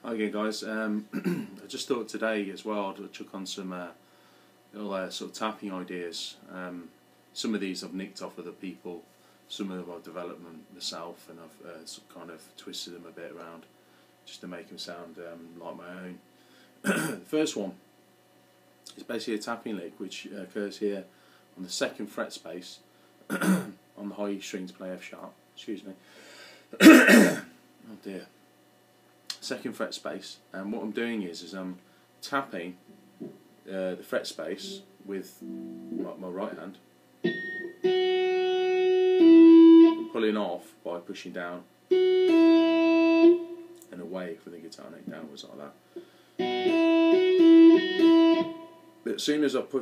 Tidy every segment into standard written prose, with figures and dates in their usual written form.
Hi again, guys. I just thought today as well I'd chuck on some little sort of tapping ideas. Some of these I've nicked off other people, some of them I've developed them myself, and I've kind of twisted them a bit around just to make them sound like my own. The first one is basically a tapping lick which occurs here on the 2nd fret space on the high E string to play F sharp. Excuse me. Oh dear. 2nd fret space, and what I'm doing is I'm tapping the fret space with my right hand, pulling off by pushing down and away for the guitar neck downwards like that. But as soon as I've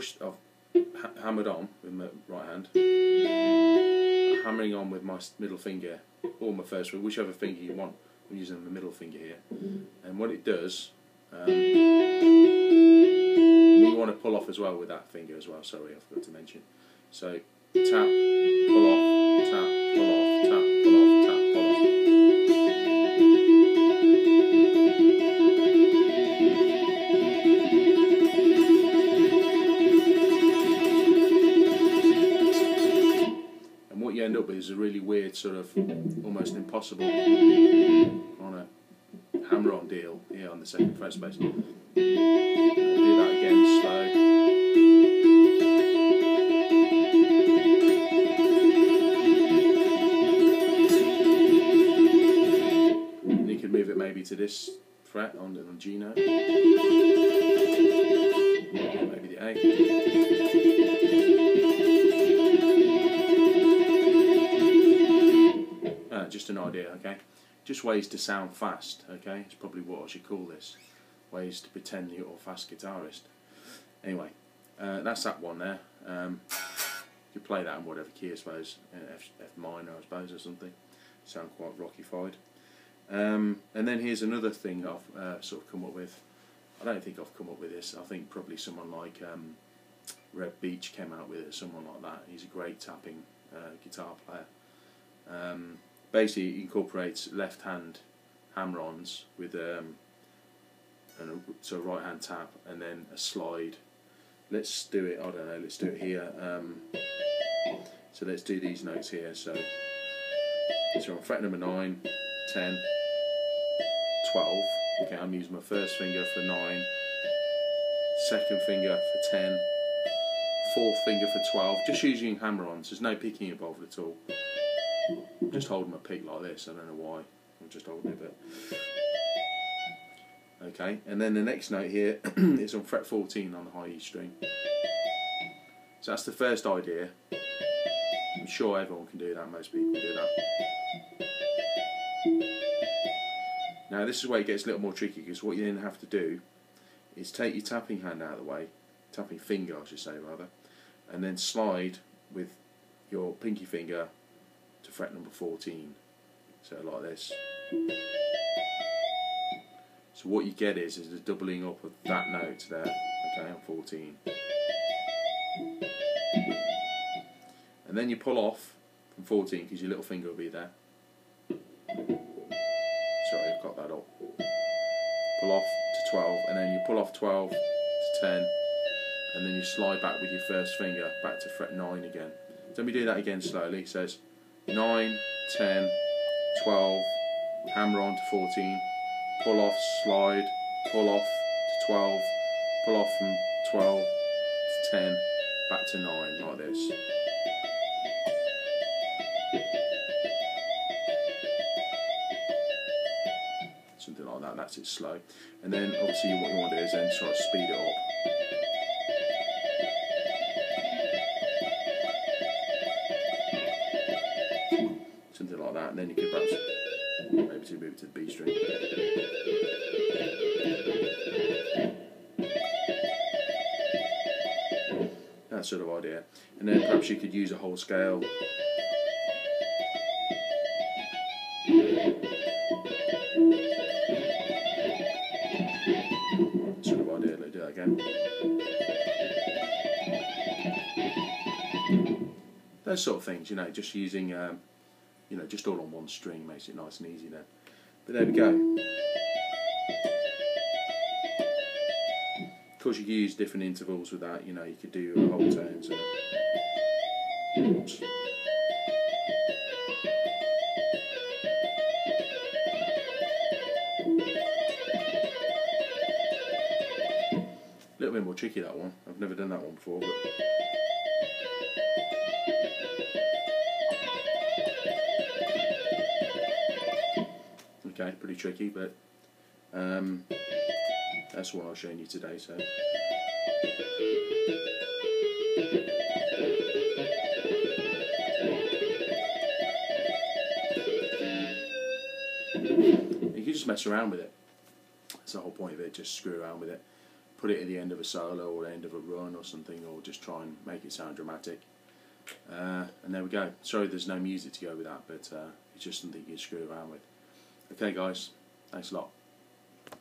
hammered on with my right hand, I'm hammering on with my middle finger or my first finger, whichever finger you want. I'm using the middle finger here, and what it does, we want to pull off as well with that finger as well. Sorry, I forgot to mention. So tap, pull off, tap, pull off, tap, pull off, tap, pull off. And what you end up with is a really weird sort of almost impossible on a hammer-on deal here on the 2nd fret space. Do that again slow. And you could move it maybe to this fret on the G note, maybe the A. Just an idea, okay? Just ways to sound fast, okay? It's probably what I should call this. Ways to pretend you're a fast guitarist. Anyway, that's that one there. You play that in whatever key, I suppose. F minor, I suppose, or something. Sound quite rockified. And then here's another thing I've sort of come up with. I don't think I've come up with this. I think probably someone like Red Beach came out with it, someone like that. He's a great tapping guitar player. Basically, it incorporates left hand hammer-ons with so a right hand tap and then a slide. Let's do it, I don't know, let's do it here. So let's do these notes here. So on fret number 9, 10, 12. Okay, I'm using my first finger for 9, second finger for 10, fourth finger for 12. Just using hammer-ons, there's no picking involved at all. I'm just holding my pick like this, I don't know why, I'm just holding it, but okay, and then the next note here is on fret 14 on the high E string. So that's the first idea. I'm sure everyone can do that, most people do that. Now this is where it gets a little more tricky, because what you then have to do is take your tapping hand out of the way, tapping finger I should say rather, and then slide with your pinky finger to fret number 14, so like this. So what you get is a doubling up of that note there, okay, on 14. And then you pull off from 14 because your little finger will be there. Sorry, I've got that up. Pull off to 12, and then you pull off 12 to 10, and then you slide back with your first finger back to fret 9 again. So let me do that again slowly. It says 9, 10, 12, hammer on to 14, pull off, slide, pull off to 12, pull off from 12 to 10, back to 9, like this. Something like that, that's it slow. And then obviously what you want to do is then try to speed it up. Something like that, and then you could perhaps maybe to move it to the B string. That sort of idea. And then perhaps you could use a whole scale. Sort of idea, let's do that again. Those sort of things, you know, just using you know, just all on one string makes it nice and easy then. But there we go. course, you can use different intervals with that. You know, you could do whole tones. Oops. A little bit more tricky, that one. I've never done that one before. But okay, pretty tricky, but that's what I was showing you today. So you can just mess around with it. That's the whole point of it. Just screw around with it. Put it at the end of a solo or the end of a run or something, or just try and make it sound dramatic. And there we go. Sorry there's no music to go with that, but it's just something you can screw around with. Okay guys, thanks a lot.